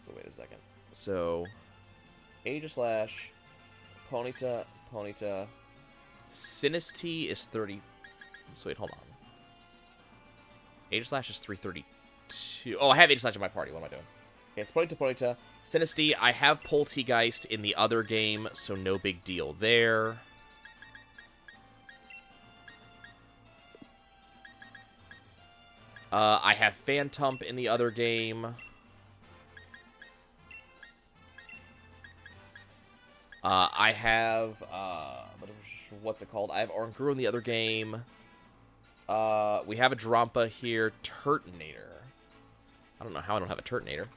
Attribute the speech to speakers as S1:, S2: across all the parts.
S1: So wait a second. So Aegislash, Ponyta, Ponyta. Sinistea is 30. So wait, hold on. Aegislash is 332. Oh, I have Aegislash in my party. What am I doing? Okay, it's Ponyta, Ponyta. Sinistea, I have Poltegeist in the other game, so no big deal there. I have Phantump in the other game. I have, what's it called? I have Oranguru in the other game. We have a Drampa here. Turtonator. I don't know how I don't have a Turtonator.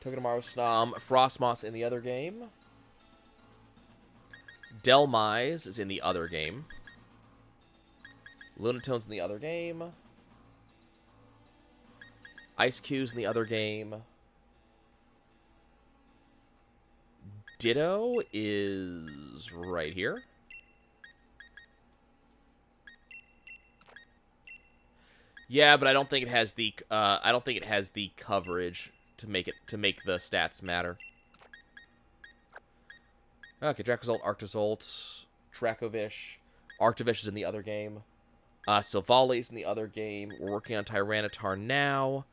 S1: Togedemaru, Snom, Frostmoss in the other game. Delmise is in the other game. Lunatone's in the other game. Ice Cube's in the other game. Ditto is right here. Yeah, but I don't think it has the coverage to make the stats matter. Okay, Dracozolt, Arctozolt, Dracovish. Arctovish is in the other game. Silvali's in the other game. We're working on Tyranitar now.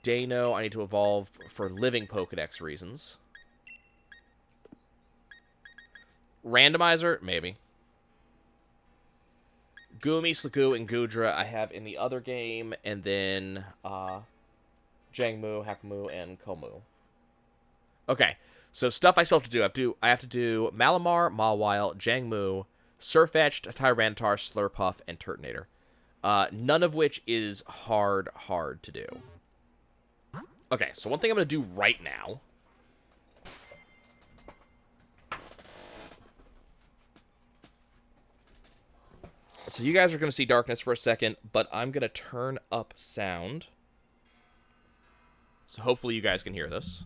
S1: Dano, I need to evolve for living Pokedex reasons. Randomizer? Maybe. Goomy, Sliggoo, and Goodra I have in the other game. And then Jangmu, Hakmu, and Komu. Okay, so stuff I still have to do. I have to do Malamar, Mawile, Jangmu, Surfetched, Tyranitar, Slurpuff, and Turtonator. None of which is hard to do. Okay, so one thing I'm going to do right now. So you guys are going to see darkness for a second, but I'm going to turn up sound. So hopefully you guys can hear this.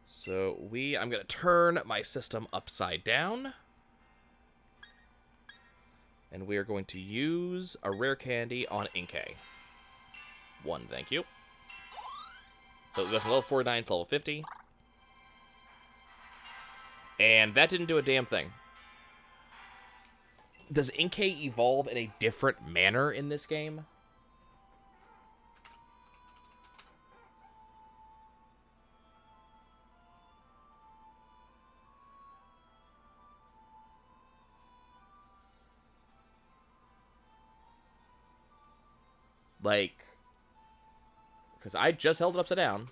S1: So I'm going to turn my system upside down. And we are going to use a rare candy on Inkay. 1, thank you. So we go from level 49 to level 50. And that didn't do a damn thing. Does Inkay evolve in a different manner in this game? Like, because I just held it upside down.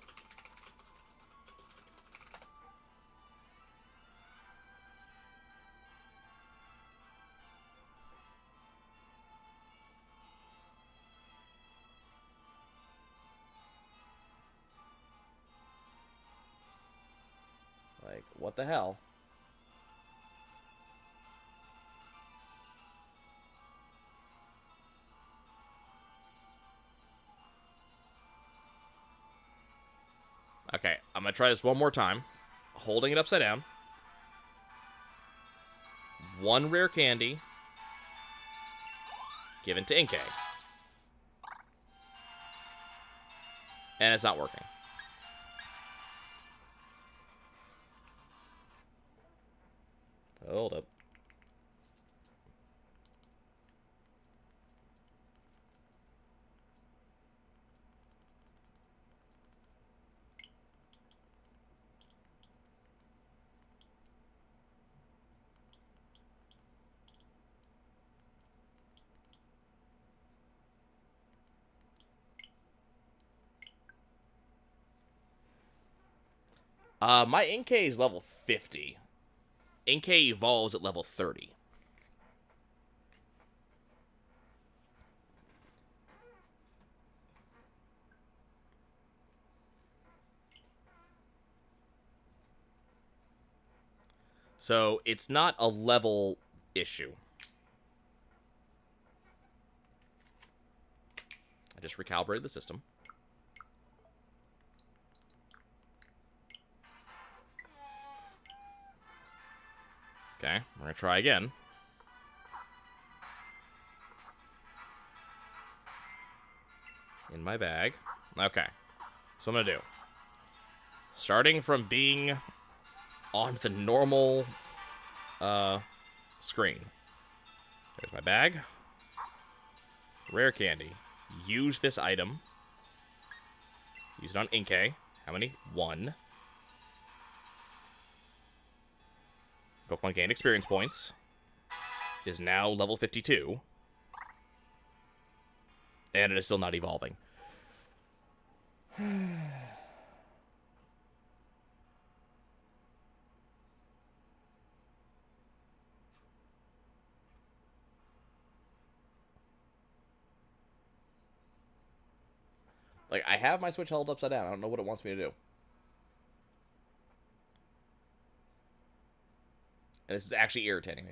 S1: Like, what the hell? Okay, I'm going to try this one more time. Holding it upside down. 1 rare candy. Given to Inkay. And it's not working. Hold up. My Inkay is level 50. Inkay evolves at level 30. So it's not a level issue. I just recalibrated the system. Okay, we're going to try again. in my bag. Okay. So what I'm going to do. Starting from being on the normal screen. There's my bag. Rare candy. Use this item. Use it on Inkay. How many? 1. Pokemon gained experience points. Is now level 52. And it is still not evolving. Like, I have my Switch held upside down. I don't know what it wants me to do. And this is actually irritating me.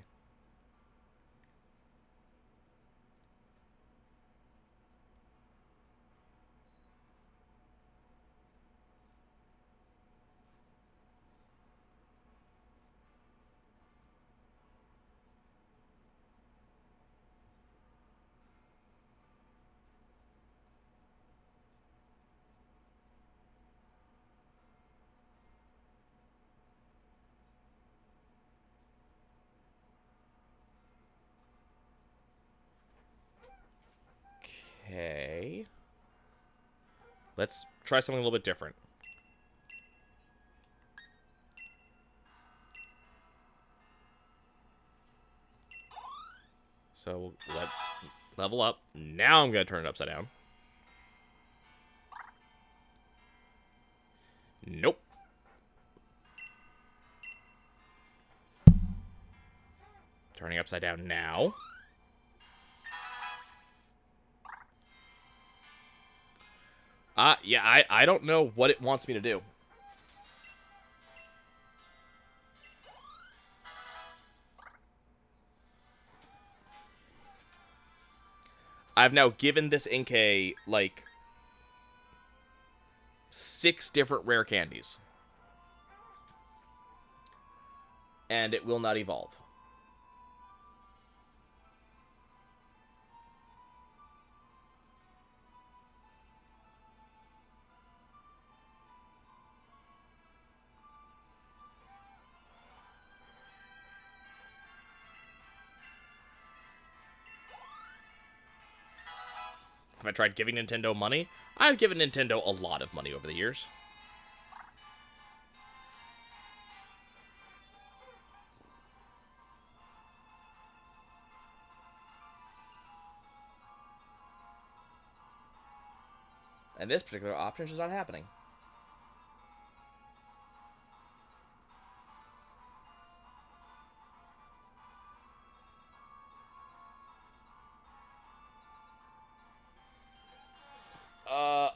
S1: Okay. Let's try something a little bit different. So, let's level up. Now I'm going to turn it upside down. Nope. Turning upside down now. Yeah, I don't know what it wants me to do. I've now given this Inkay, like, 6 different rare candies. And it will not evolve. Have I tried giving Nintendo money? I've given Nintendo a lot of money over the years. And this particular option is just not happening.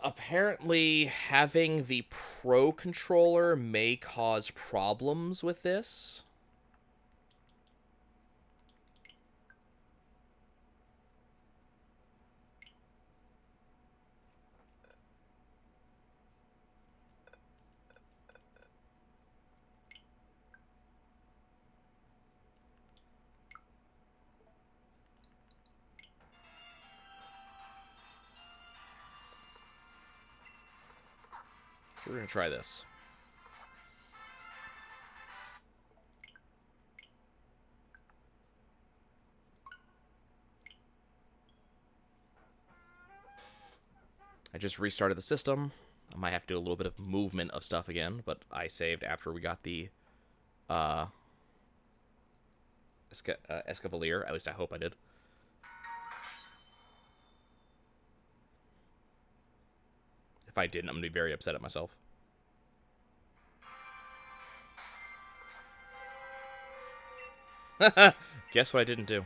S1: Apparently having the Pro Controller may cause problems with this. We're going to try this. I just restarted the system. I might have to do a little bit of movement of stuff again, but I saved after we got the Escavalier. At least I hope I did. If I didn't, I'm going to be very upset at myself. Guess what I didn't do?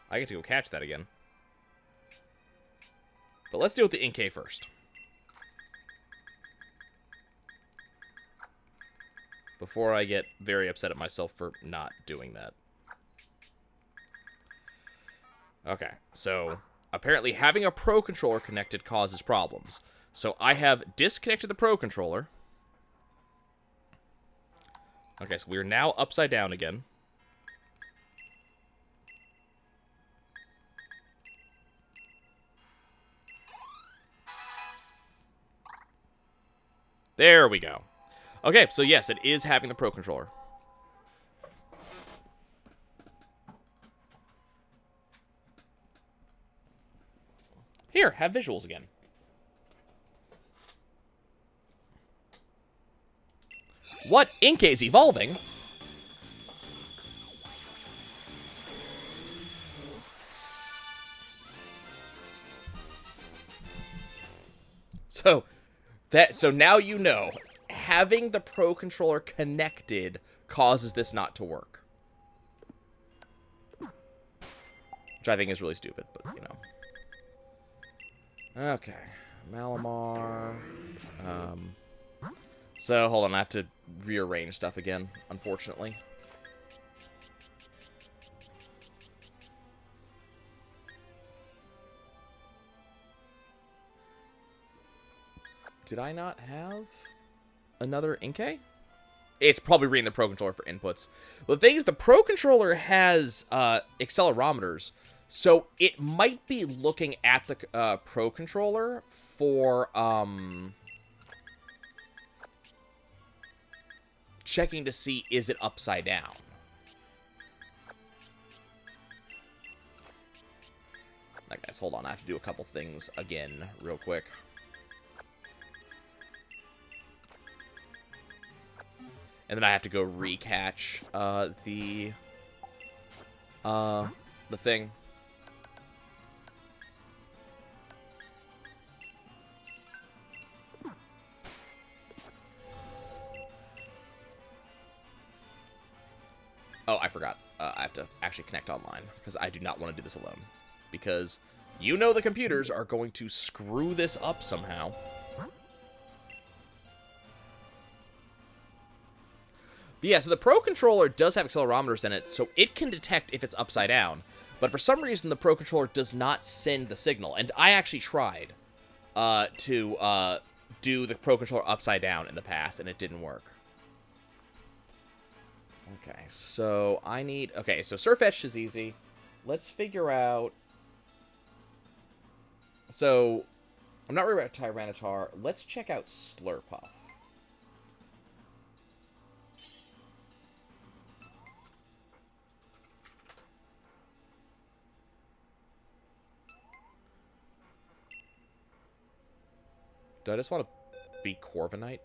S1: I get to go catch that again. But let's deal with the Inkay first. Before I get very upset at myself for not doing that. Okay, so apparently having a Pro Controller connected causes problems. So I have disconnected the Pro Controller. Okay, so we're now upside down again. There we go. Okay, so yes, it is having the Pro Controller. Here, have visuals again. What? Inkay's evolving? So now you know, having the Pro Controller connected causes this not to work. Which I think is really stupid, but, you know. Okay. Malamar. So, hold on, I have to rearrange stuff again, unfortunately. Did I not have another Inkay? It's probably reading the Pro Controller for inputs. Well, the thing is, the Pro Controller has accelerometers, so it might be looking at the Pro Controller for checking to see, is it upside down? Alright, guys, hold on. I have to do a couple things again real quick. And then I have to go recatch the thing. Oh, I forgot. I have to actually connect online, because I do not want to do this alone. Because you know the computers are going to screw this up somehow. But yeah, so the Pro Controller does have accelerometers in it, so it can detect if it's upside down. But for some reason, the Pro Controller does not send the signal. And I actually tried to do the Pro Controller upside down in the past, and it didn't work. Okay, so I need... Okay, so Surfetch is easy. Let's figure out... So, I'm not worried about Tyranitar. Let's check out Slurpuff. Do I just want to be Corviknight?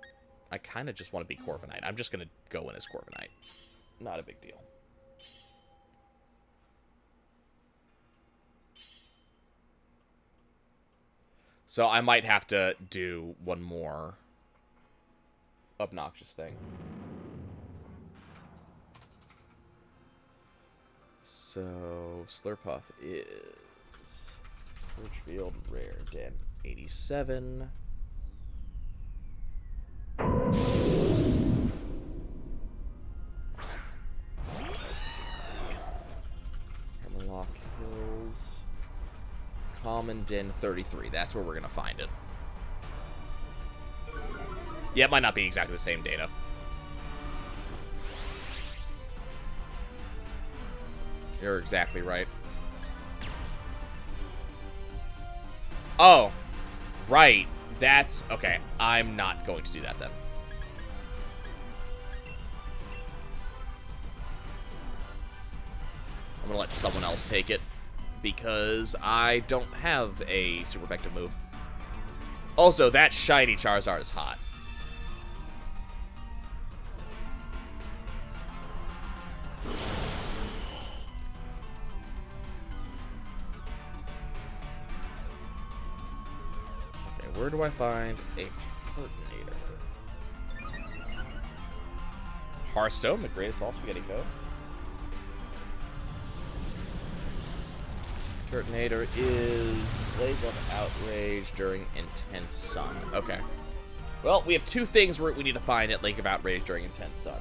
S1: I kind of just want to be Corviknight. I'm just going to go in as Corviknight. Not a big deal. So I might have to do one more obnoxious thing. So Slurpuff is Birchfield Rare Den 87. Let's see. Hammerlock Hills. Common Den 33. That's where we're going to find it. Yeah, it might not be exactly the same data. You're exactly right. Oh, right. That's... Okay, I'm not going to do that then. I'm going to let someone else take it, because I don't have a super effective move. Also, that shiny Charizard is hot. Where do I find a Furtinator? Hearthstone, the greatest all spaghetti code. Furtinator is Blaze of Outrage during Intense Sun. Okay. Well, we have two things we need to find at Lake of Outrage during Intense Sun.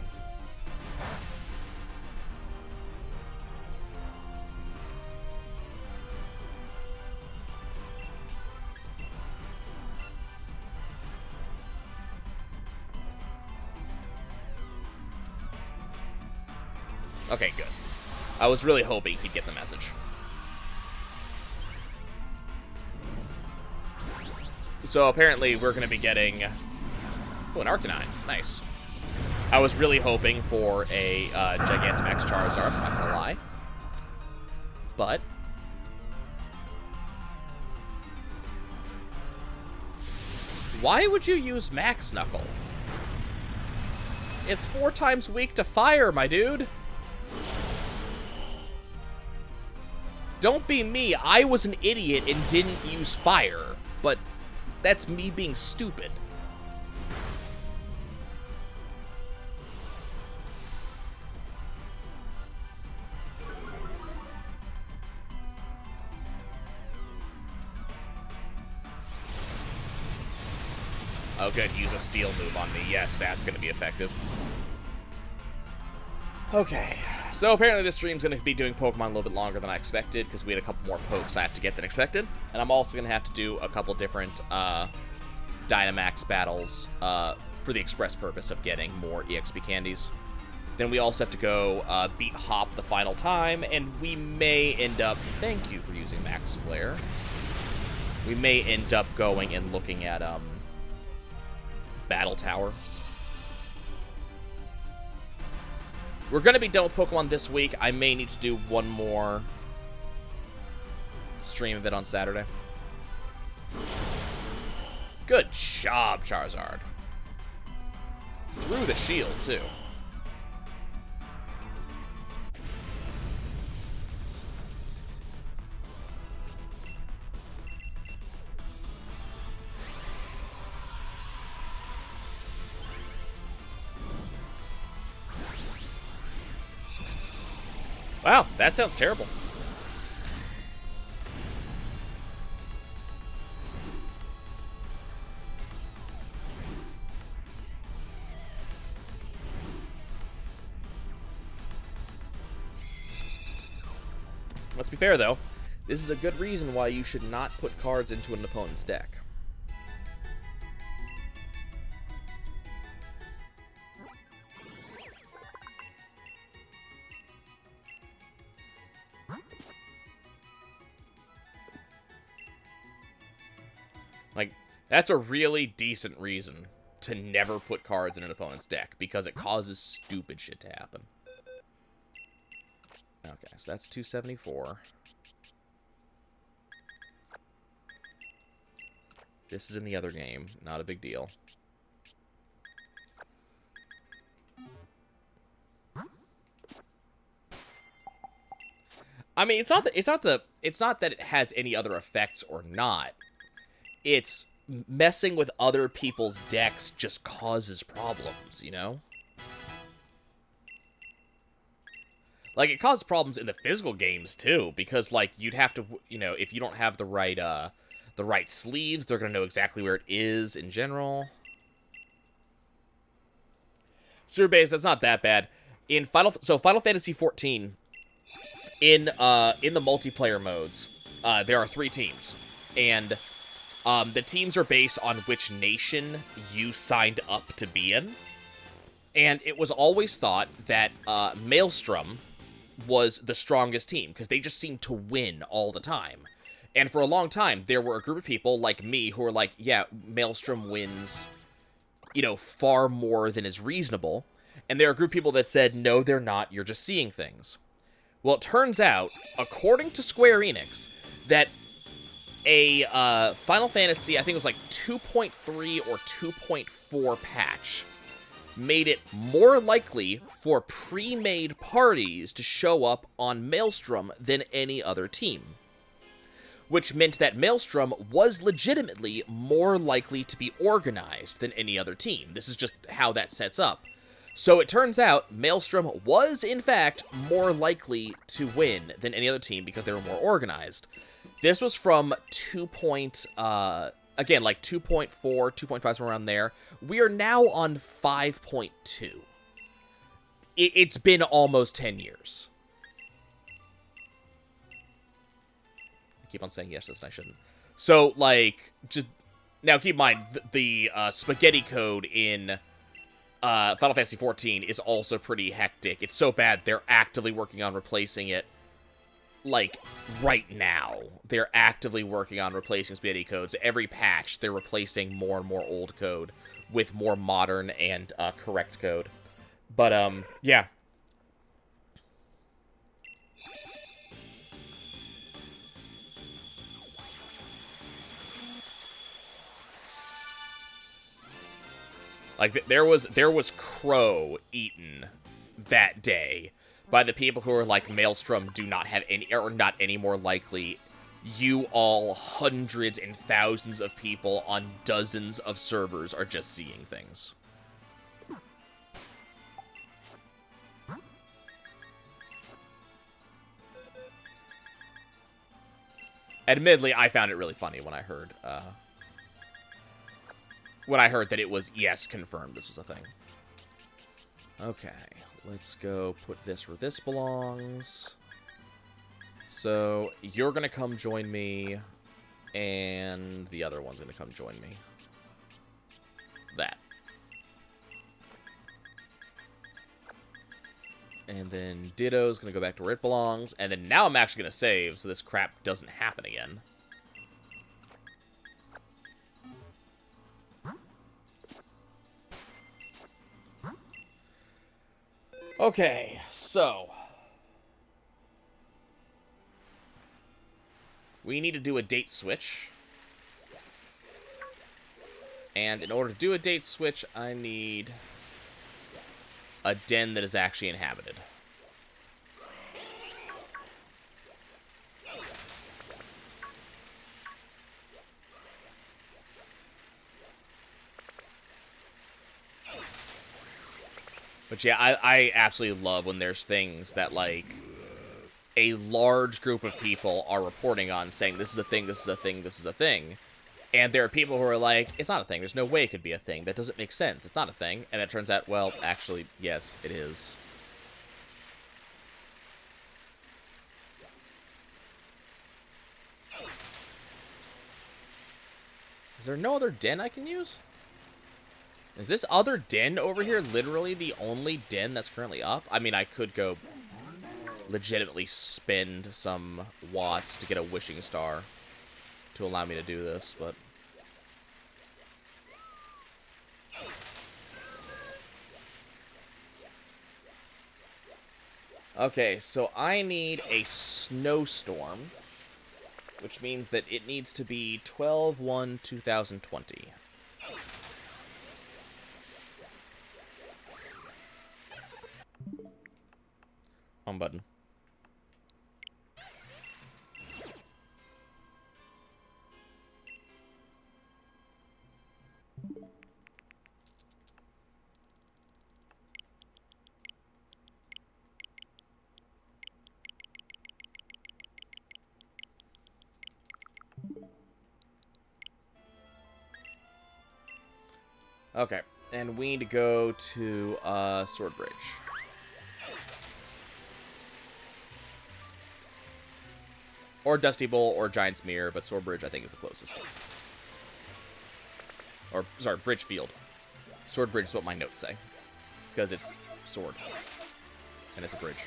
S1: Okay, good. I was really hoping he'd get the message. So apparently we're going to be getting... Oh, an Arcanine. Nice. I was really hoping for a Gigantamax Charizard, I'm not going to lie. But... why would you use Max Knuckle? It's 4 times weak to fire, my dude. Don't be me. I was an idiot and didn't use fire. But that's me being stupid. Oh, good. Use a steel move on me. Yes, that's going to be effective. Okay. So apparently this stream's going to be doing Pokemon a little bit longer than I expected, because we had a couple more pokes I have to get than expected. And I'm also going to have to do a couple different Dynamax battles for the express purpose of getting more EXP candies. Then we also have to go beat Hop the final time, and we may end up... Thank you for using Max Flare. We may end up going and looking at... Battle Tower. We're going to be done with Pokemon this week. I may need to do one more stream of it on Saturday. Good job, Charizard. Through the shield, too. Wow, that sounds terrible. Let's be fair, though. This is a good reason why you should not put cards into an opponent's deck. Like, that's a really decent reason to never put cards in an opponent's deck, because it causes stupid shit to happen. Okay, so that's 274. This is in the other game, not a big deal. I mean, it's not that it has any other effects or not. It's messing with other people's decks just causes problems, you know? Like, it causes problems in the physical games, too, because, like, you'd have to, you know, if you don't have the right sleeves, they're gonna know exactly where it is in general. Sewer Base, that's not that bad. In Final Fantasy XIV, in the multiplayer modes, there are 3 teams, and the teams are based on which nation you signed up to be in. And it was always thought that Maelstrom was the strongest team, because they just seemed to win all the time. And for a long time, there were a group of people like me who were like, yeah, Maelstrom wins, you know, far more than is reasonable. And there are a group of people that said, no, they're not, you're just seeing things. Well, it turns out, according to Square Enix, that a Final Fantasy, I think it was like 2.3 or 2.4 patch, made it more likely for pre-made parties to show up on Maelstrom than any other team. Which meant that Maelstrom was legitimately more likely to be organized than any other team. This is just how that sets up. So it turns out Maelstrom was, in fact, more likely to win than any other team because they were more organized. This was from again, like 2.4, 2.5, somewhere around there. We are now on 5.2. It's been almost 10 years. I keep on saying yes, this, and I shouldn't. So, like, just... Now, keep in mind, the spaghetti code in Final Fantasy XIV is also pretty hectic. It's so bad, they're actively working on replacing it, like, right now. They're actively working on replacing spaghetti codes. Every patch, they're replacing more and more old code with more modern and correct code. But, yeah. Like, there was crow eaten that day by the people who are like, Maelstrom do not have any, or not any more likely. You all, hundreds and thousands of people on dozens of servers, are just seeing things. Admittedly, I found it really funny when I heard that it was, yes, confirmed this was a thing. Okay, let's go put this where this belongs. So, you're gonna come join me, and the other one's gonna come join me. That. And then Ditto's gonna go back to where it belongs, and then now I'm actually gonna save, so this crap doesn't happen again. Okay, so we need to do a date switch. And in order to do a date switch, I need a den that is actually inhabited. But yeah, I absolutely love when there's things that, like, a large group of people are reporting on, saying this is a thing, this is a thing, this is a thing. And there are people who are like, it's not a thing, there's no way it could be a thing, that doesn't make sense, it's not a thing. And it turns out, well, actually, yes, it is. Is there no other den I can use? Is this other den over here literally the only den that's currently up? I mean, I could go legitimately spend some watts to get a wishing star to allow me to do this, but... Okay, so I need a snowstorm, which means that it needs to be 12/1/2020. Wrong button. Okay, and we need to go to Swordbridge. Or Dusty Bowl, or Giant's Mirror, but Swordbridge, I think, is the closest. Or, sorry, Bridgefield. Swordbridge is what my notes say. Because it's sword. And it's a bridge.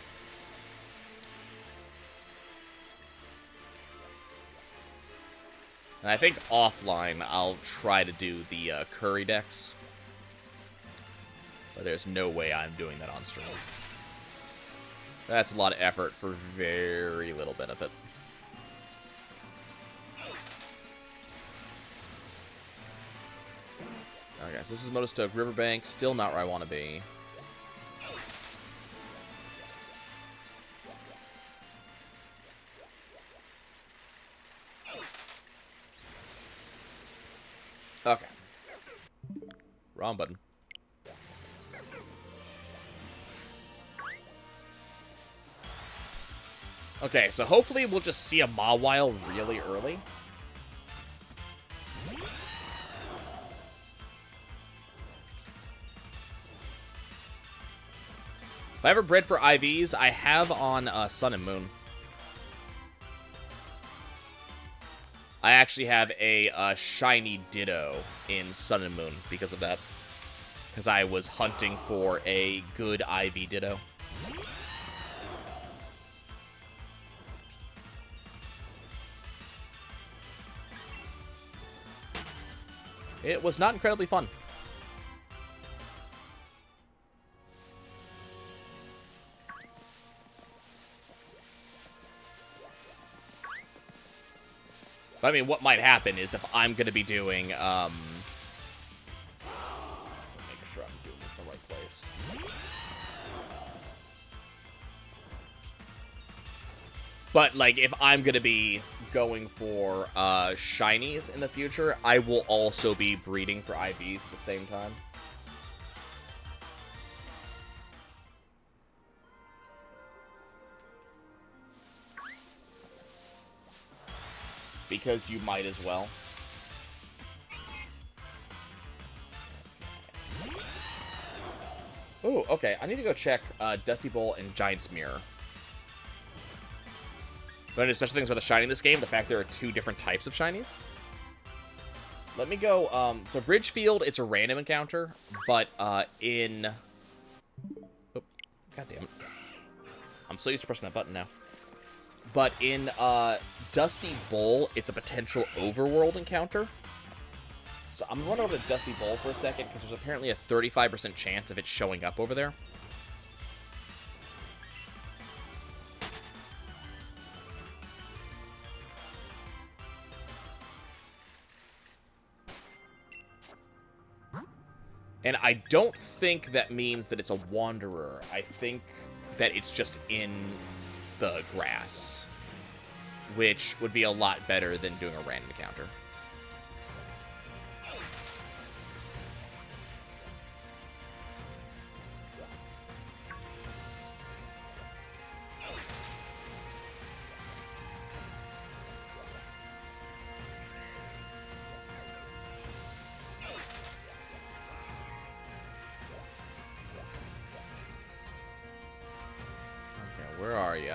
S1: And I think offline, I'll try to do the Curry decks. But there's no way I'm doing that on stream. That's a lot of effort for very little benefit. Okay, so this is Motostoke Riverbank. Still not where I want to be. Okay. Wrong button. Okay, so hopefully we'll just see a Mawile really early. If I ever bred for IVs, I have on Sun and Moon. I actually have a shiny Ditto in Sun and Moon because of that. because I was hunting for a good IV Ditto. It was not incredibly fun. But, I mean, what might happen is if I'm going to be doing, make sure I'm doing this in the right place. But, like, if I'm going to be going for shinies in the future, I will also be breeding for IVs at the same time. Because you might as well. Ooh, okay. I need to go check Dusty Bowl and Giant's Mirror. But especially things with the shiny in this game, the fact there are 2 different types of shinies. Let me go, so Bridgefield, it's a random encounter, but in... Oh, God damn it. I'm so used to pressing that button now. But in Dusty Bowl, it's a potential overworld encounter. So I'm going to run over to Dusty Bowl for a second, because there's apparently a 35% chance of it showing up over there. And I don't think that means that it's a wanderer. I think that it's just in the grass, which would be a lot better than doing a random encounter. Where are you?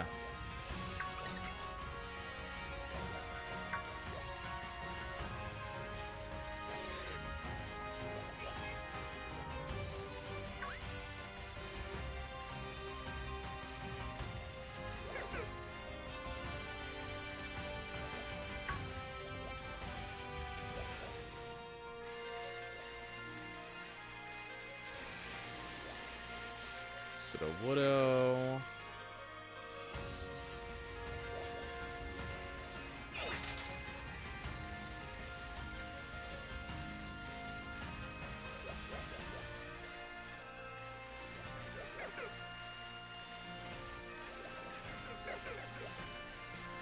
S1: Widow.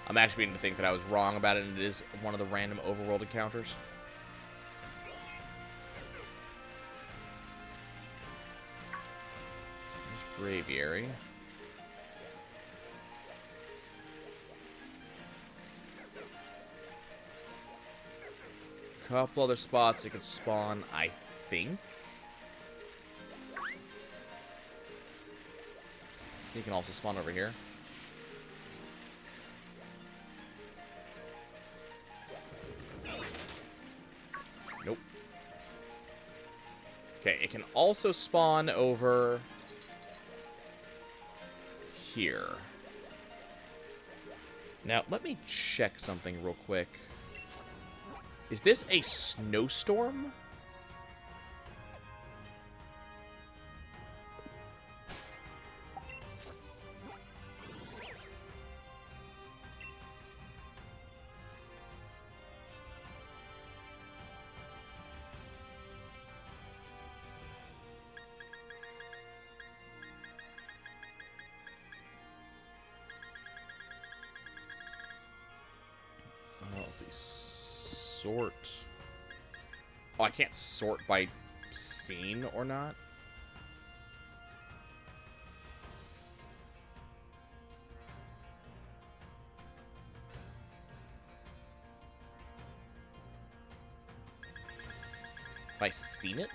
S1: I'm actually beginning to think that I was wrong about it, and it is one of the random overworld encounters. There's Braviary. Couple other spots it could spawn, I think. You can also spawn over here. Nope. Okay, it can also spawn over here. Now, let me check something real quick. Is this a snowstorm? Let's see. Sort. Oh, I can't sort by scene or not. Have I seen it?